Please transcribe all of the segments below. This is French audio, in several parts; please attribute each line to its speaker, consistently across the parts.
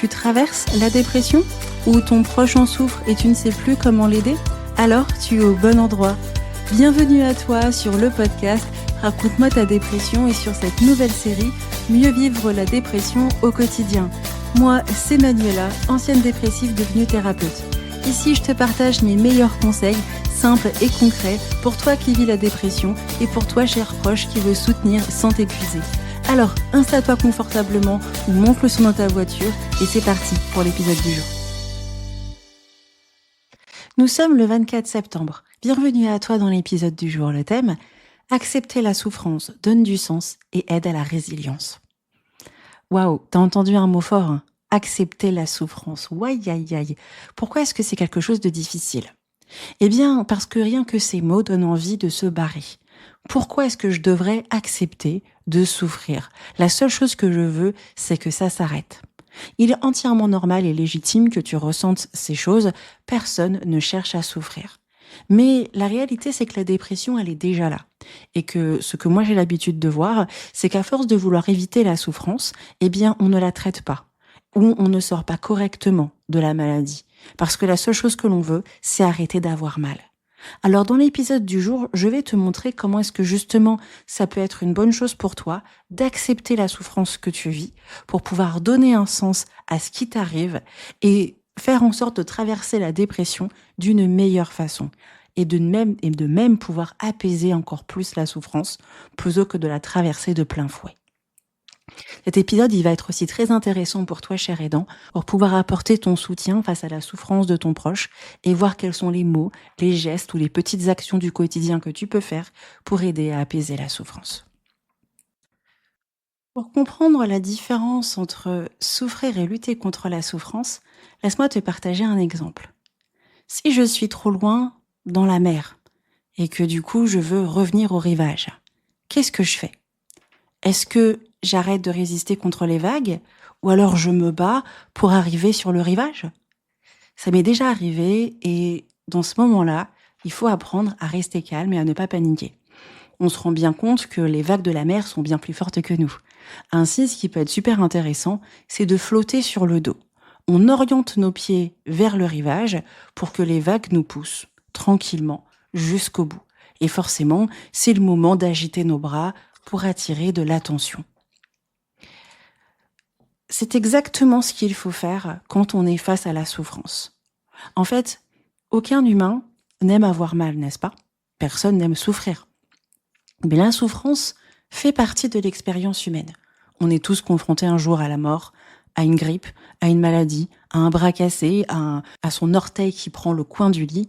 Speaker 1: Tu traverses la dépression? Ou ton proche en souffre et tu ne sais plus comment l'aider? Alors tu es au bon endroit. Bienvenue à toi sur le podcast Raconte-moi ta dépression et sur cette nouvelle série Mieux vivre la dépression au quotidien. Moi, c'est Manuela, ancienne dépressive devenue thérapeute. Ici, je te partage mes meilleurs conseils, simples et concrets, pour toi qui vis la dépression et pour toi, cher proche, qui veut soutenir sans t'épuiser. Alors, installe-toi confortablement ou monte le son dans ta voiture et c'est parti pour l'épisode du jour. Nous sommes le 24 septembre. Bienvenue à toi dans l'épisode du jour. Le thème: accepter la souffrance donne du sens et aide à la résilience. Waouh, t'as entendu un mot fort, hein? Accepter la souffrance. Ouaille, aïe, aïe. Pourquoi est-ce que c'est quelque chose de difficile? Eh bien, parce que rien que ces mots donnent envie de se barrer. Pourquoi est-ce que je devrais accepter de souffrir? La seule chose que je veux, c'est que ça s'arrête. Il est entièrement normal et légitime que tu ressentes ces choses. Personne ne cherche à souffrir. Mais la réalité, c'est que la dépression, elle est déjà là. Et que ce que moi j'ai l'habitude de voir, c'est qu'à force de vouloir éviter la souffrance, eh bien, on ne la traite pas. Ou on ne sort pas correctement de la maladie. Parce que la seule chose que l'on veut, c'est arrêter d'avoir mal. Alors dans l'épisode du jour, je vais te montrer comment est-ce que justement ça peut être une bonne chose pour toi d'accepter la souffrance que tu vis pour pouvoir donner un sens à ce qui t'arrive et faire en sorte de traverser la dépression d'une meilleure façon et de même pouvoir apaiser encore plus la souffrance plutôt que de la traverser de plein fouet. Cet épisode, il va être aussi très intéressant pour toi, cher aidant, pour pouvoir apporter ton soutien face à la souffrance de ton proche et voir quels sont les mots, les gestes ou les petites actions du quotidien que tu peux faire pour aider à apaiser la souffrance. Pour comprendre la différence entre souffrir et lutter contre la souffrance, laisse-moi te partager un exemple. Si je suis trop loin dans la mer et que du coup je veux revenir au rivage, qu'est-ce que je fais? Est-ce que j'arrête de résister contre les vagues ou alors je me bats pour arriver sur le rivage? Ça m'est déjà arrivé et dans ce moment-là, il faut apprendre à rester calme et à ne pas paniquer. On se rend bien compte que les vagues de la mer sont bien plus fortes que nous. Ainsi, ce qui peut être super intéressant, c'est de flotter sur le dos. On oriente nos pieds vers le rivage pour que les vagues nous poussent tranquillement jusqu'au bout. Et forcément, c'est le moment d'agiter nos bras pour attirer de l'attention. C'est exactement ce qu'il faut faire quand on est face à la souffrance. En fait, aucun humain n'aime avoir mal, n'est-ce pas? Personne n'aime souffrir. Mais la souffrance fait partie de l'expérience humaine. On est tous confrontés un jour à la mort, à une grippe, à une maladie, à un bras cassé, à son orteil qui prend le coin du lit.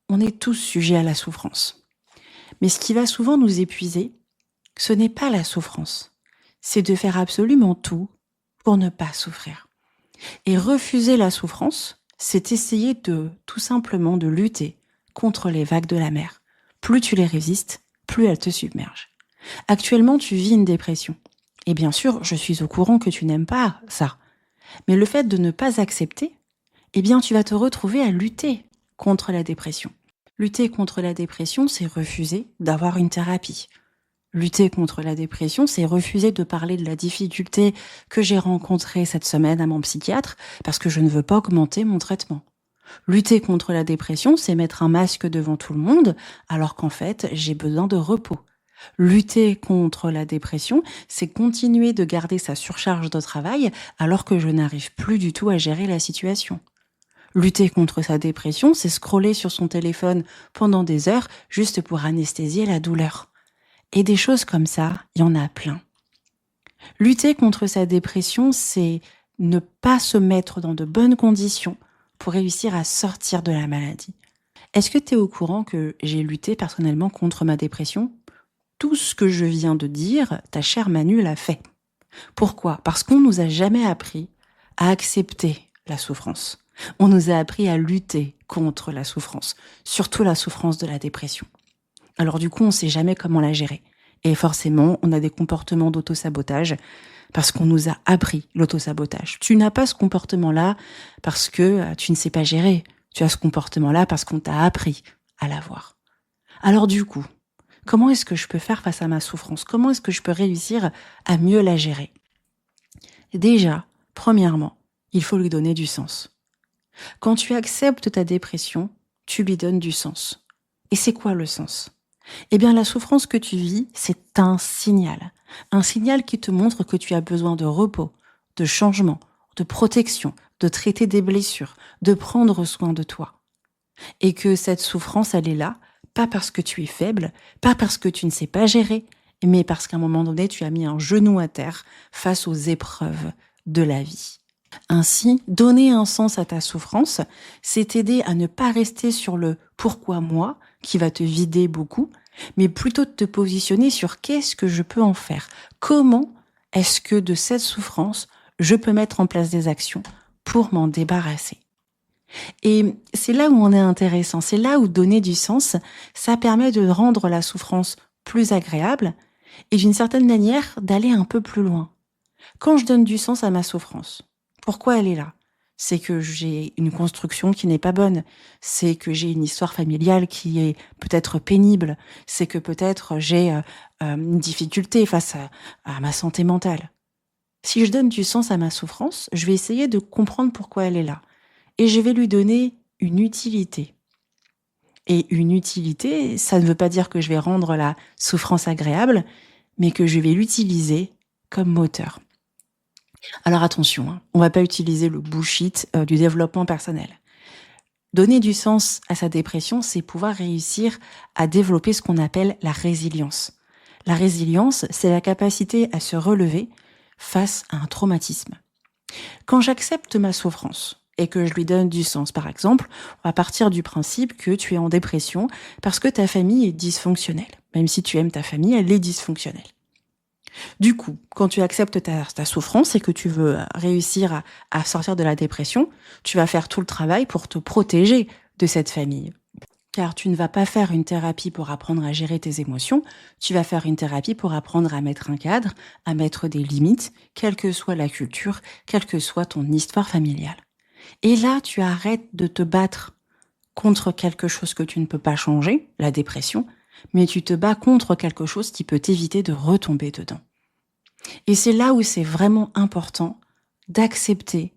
Speaker 1: On est tous sujets à la souffrance. Mais ce qui va souvent nous épuiser, ce n'est pas la souffrance. C'est de faire absolument tout pour ne pas souffrir. Et refuser la souffrance, c'est essayer tout simplement de lutter contre les vagues de la mer. Plus tu les résistes, plus elles te submergent. Actuellement, tu vis une dépression. Et bien sûr, je suis au courant que tu n'aimes pas ça. Mais le fait de ne pas accepter, eh bien, tu vas te retrouver à lutter contre la dépression. Lutter contre la dépression, c'est refuser d'avoir une thérapie. Lutter contre la dépression, c'est refuser de parler de la difficulté que j'ai rencontrée cette semaine à mon psychiatre parce que je ne veux pas augmenter mon traitement. Lutter contre la dépression, c'est mettre un masque devant tout le monde alors qu'en fait, j'ai besoin de repos. Lutter contre la dépression, c'est continuer de garder sa surcharge de travail alors que je n'arrive plus du tout à gérer la situation. Lutter contre sa dépression, c'est scroller sur son téléphone pendant des heures juste pour anesthésier la douleur. Et des choses comme ça, il y en a plein. Lutter contre sa dépression, c'est ne pas se mettre dans de bonnes conditions pour réussir à sortir de la maladie. Est-ce que tu es au courant que j'ai lutté personnellement contre ma dépression? Tout ce que je viens de dire, ta chère Manu l'a fait. Pourquoi? Parce qu'on nous a jamais appris à accepter la souffrance. On nous a appris à lutter contre la souffrance, surtout la souffrance de la dépression. Alors du coup, on ne sait jamais comment la gérer. Et forcément, on a des comportements d'autosabotage parce qu'on nous a appris l'autosabotage. Tu n'as pas ce comportement-là parce que tu ne sais pas gérer. Tu as ce comportement-là parce qu'on t'a appris à l'avoir. Alors du coup, comment est-ce que je peux faire face à ma souffrance? Comment est-ce que je peux réussir à mieux la gérer? Déjà, premièrement, il faut lui donner du sens. Quand tu acceptes ta dépression, tu lui donnes du sens. Et c'est quoi le sens ? Eh bien, la souffrance que tu vis, c'est un signal. Un signal qui te montre que tu as besoin de repos, de changement, de protection, de traiter des blessures, de prendre soin de toi. Et que cette souffrance, elle est là, pas parce que tu es faible, pas parce que tu ne sais pas gérer, mais parce qu'à un moment donné, tu as mis un genou à terre face aux épreuves de la vie. Ainsi, donner un sens à ta souffrance, c'est t'aider à ne pas rester sur le « pourquoi moi ?» qui va te vider beaucoup, mais plutôt de te positionner sur « qu'est-ce que je peux en faire ?» Comment est-ce que de cette souffrance, je peux mettre en place des actions pour m'en débarrasser ? Et c'est là où on est intéressant, c'est là où donner du sens, ça permet de rendre la souffrance plus agréable et d'une certaine manière d'aller un peu plus loin. Quand je donne du sens à ma souffrance, pourquoi elle est là ? C'est que j'ai une construction qui n'est pas bonne, c'est que j'ai une histoire familiale qui est peut-être pénible, c'est que peut-être j'ai une difficulté face à ma santé mentale. Si je donne du sens à ma souffrance, je vais essayer de comprendre pourquoi elle est là. Et je vais lui donner une utilité. Et une utilité, ça ne veut pas dire que je vais rendre la souffrance agréable, mais que je vais l'utiliser comme moteur. Alors attention, on ne va pas utiliser le bullshit du développement personnel. Donner du sens à sa dépression, c'est pouvoir réussir à développer ce qu'on appelle la résilience. La résilience, c'est la capacité à se relever face à un traumatisme. Quand j'accepte ma souffrance et que je lui donne du sens, par exemple, on va partir du principe que tu es en dépression parce que ta famille est dysfonctionnelle. Même si tu aimes ta famille, elle est dysfonctionnelle. Du coup, quand tu acceptes ta souffrance et que tu veux réussir à sortir de la dépression, tu vas faire tout le travail pour te protéger de cette famille. Car tu ne vas pas faire une thérapie pour apprendre à gérer tes émotions, tu vas faire une thérapie pour apprendre à mettre un cadre, à mettre des limites, quelle que soit la culture, quelle que soit ton histoire familiale. Et là, tu arrêtes de te battre contre quelque chose que tu ne peux pas changer, la dépression, mais tu te bats contre quelque chose qui peut t'éviter de retomber dedans. Et c'est là où c'est vraiment important d'accepter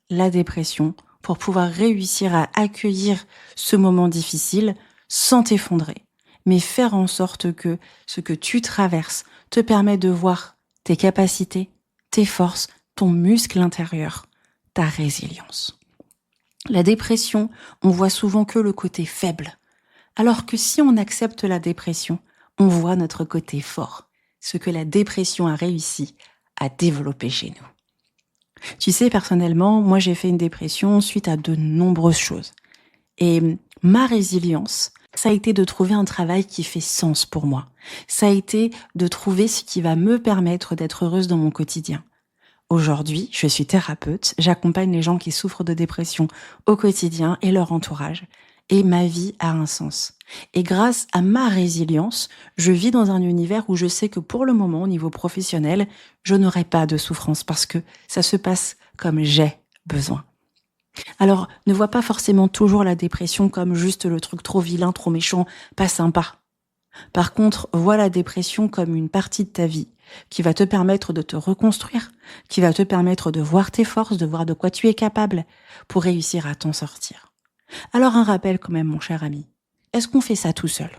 Speaker 1: la dépression pour pouvoir réussir à accueillir ce moment difficile sans t'effondrer, mais faire en sorte que ce que tu traverses te permet de voir tes capacités, tes forces, ton muscle intérieur, ta résilience. La dépression, on voit souvent que le côté faible, alors que si on accepte la dépression, on voit notre côté fort, ce que la dépression a réussi à développer chez nous. Tu sais, personnellement, moi j'ai fait une dépression suite à de nombreuses choses. Et ma résilience, ça a été de trouver un travail qui fait sens pour moi. Ça a été de trouver ce qui va me permettre d'être heureuse dans mon quotidien. Aujourd'hui, je suis thérapeute, j'accompagne les gens qui souffrent de dépression au quotidien et leur entourage. Et ma vie a un sens. Et grâce à ma résilience, je vis dans un univers où je sais que pour le moment, au niveau professionnel, je n'aurai pas de souffrance parce que ça se passe comme j'ai besoin. Alors, ne vois pas forcément toujours la dépression comme juste le truc trop vilain, trop méchant, pas sympa. Par contre, vois la dépression comme une partie de ta vie qui va te permettre de te reconstruire, qui va te permettre de voir tes forces, de voir de quoi tu es capable pour réussir à t'en sortir. Alors un rappel quand même, mon cher ami. Est-ce qu'on fait ça tout seul ?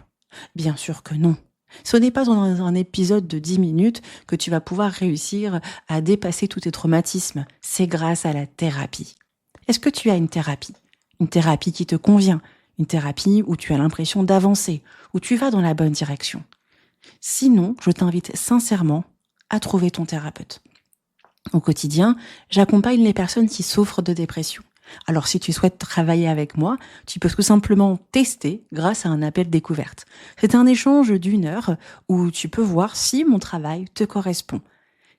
Speaker 1: Bien sûr que non. Ce n'est pas dans un épisode de 10 minutes que tu vas pouvoir réussir à dépasser tous tes traumatismes. C'est grâce à la thérapie. Est-ce que tu as une thérapie ? Une thérapie qui te convient ? Une thérapie où tu as l'impression d'avancer, où tu vas dans la bonne direction. Sinon, je t'invite sincèrement à trouver ton thérapeute. Au quotidien, j'accompagne les personnes qui souffrent de dépression. Alors si tu souhaites travailler avec moi, tu peux tout simplement tester grâce à un appel découverte. C'est un échange d'1 heure où tu peux voir si mon travail te correspond.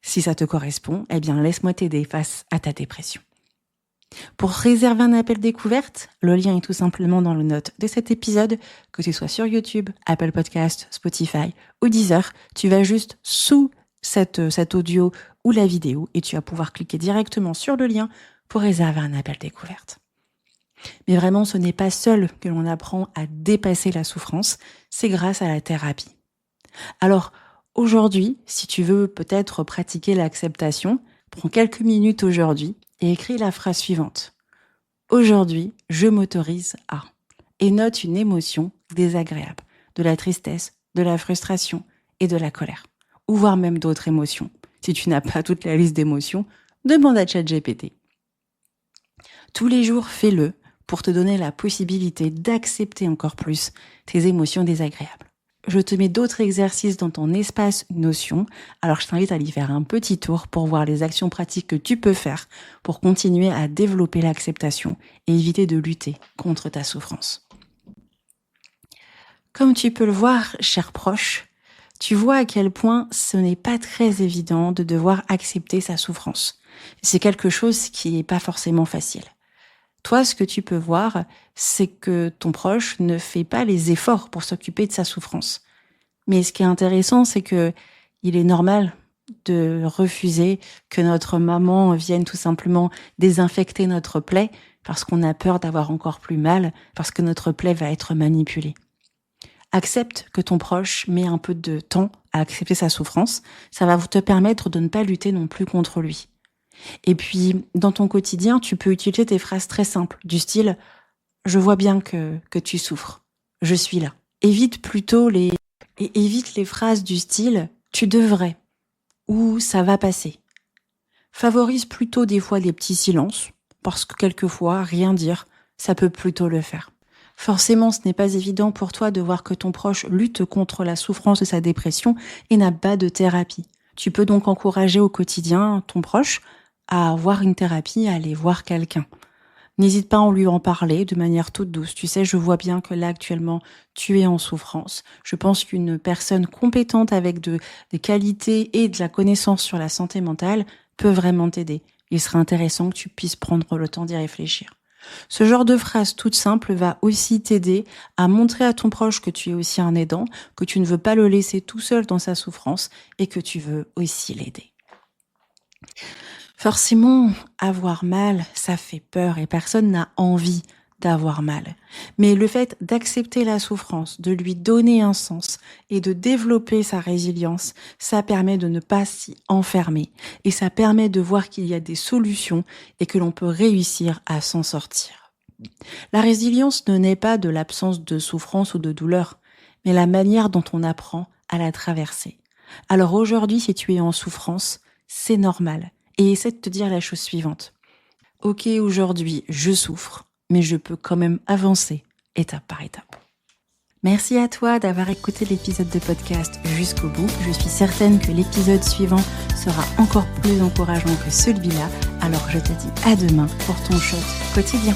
Speaker 1: Si ça te correspond, eh bien laisse-moi t'aider face à ta dépression. Pour réserver un appel découverte, le lien est tout simplement dans les notes de cet épisode, que tu sois sur YouTube, Apple Podcast, Spotify ou Deezer, tu vas juste sous cet audio ou la vidéo et tu vas pouvoir cliquer directement sur le lien pour réserver un appel découverte. Mais vraiment, ce n'est pas seul que l'on apprend à dépasser la souffrance, c'est grâce à la thérapie. Alors, aujourd'hui, si tu veux peut-être pratiquer l'acceptation, prends quelques minutes aujourd'hui et écris la phrase suivante. Aujourd'hui, je m'autorise à. Et note une émotion désagréable, de la tristesse, de la frustration et de la colère. Ou voire même d'autres émotions. Si tu n'as pas toute la liste d'émotions, demande à ChatGPT. Tous les jours, fais-le pour te donner la possibilité d'accepter encore plus tes émotions désagréables. Je te mets d'autres exercices dans ton espace Notion, alors je t'invite à y faire un petit tour pour voir les actions pratiques que tu peux faire pour continuer à développer l'acceptation et éviter de lutter contre ta souffrance. Comme tu peux le voir, cher proche, tu vois à quel point ce n'est pas très évident de devoir accepter sa souffrance. C'est quelque chose qui n'est pas forcément facile. Toi, ce que tu peux voir, c'est que ton proche ne fait pas les efforts pour s'occuper de sa souffrance. Mais ce qui est intéressant, c'est que il est normal de refuser que notre maman vienne tout simplement désinfecter notre plaie parce qu'on a peur d'avoir encore plus mal, parce que notre plaie va être manipulée. Accepte que ton proche met un peu de temps à accepter sa souffrance. Ça va te permettre de ne pas lutter non plus contre lui. Et puis, dans ton quotidien, tu peux utiliser des phrases très simples, du style « Je vois bien que tu souffres, je suis là ». Évite les phrases du style « Tu devrais » ou « Ça va passer ». Favorise plutôt des fois des petits silences, parce que quelquefois, rien dire, ça peut plutôt le faire. Forcément, ce n'est pas évident pour toi de voir que ton proche lutte contre la souffrance de sa dépression et n'a pas de thérapie. Tu peux donc encourager au quotidien ton proche à avoir une thérapie, à aller voir quelqu'un. N'hésite pas à lui en parler de manière toute douce. Tu sais, je vois bien que là, actuellement, tu es en souffrance. Je pense qu'une personne compétente avec des qualités et de la connaissance sur la santé mentale peut vraiment t'aider. Il serait intéressant que tu puisses prendre le temps d'y réfléchir. Ce genre de phrase toute simple va aussi t'aider à montrer à ton proche que tu es aussi un aidant, que tu ne veux pas le laisser tout seul dans sa souffrance et que tu veux aussi l'aider. Forcément, avoir mal, ça fait peur et personne n'a envie d'avoir mal. Mais le fait d'accepter la souffrance, de lui donner un sens et de développer sa résilience, ça permet de ne pas s'y enfermer et ça permet de voir qu'il y a des solutions et que l'on peut réussir à s'en sortir. La résilience ne naît pas de l'absence de souffrance ou de douleur, mais la manière dont on apprend à la traverser. Alors aujourd'hui, si tu es en souffrance, c'est normal. Et essaie de te dire la chose suivante. Ok, aujourd'hui, je souffre, mais je peux quand même avancer étape par étape. Merci à toi d'avoir écouté l'épisode de podcast jusqu'au bout. Je suis certaine que l'épisode suivant sera encore plus encourageant que celui-là. Alors je te dis à demain pour ton shot quotidien.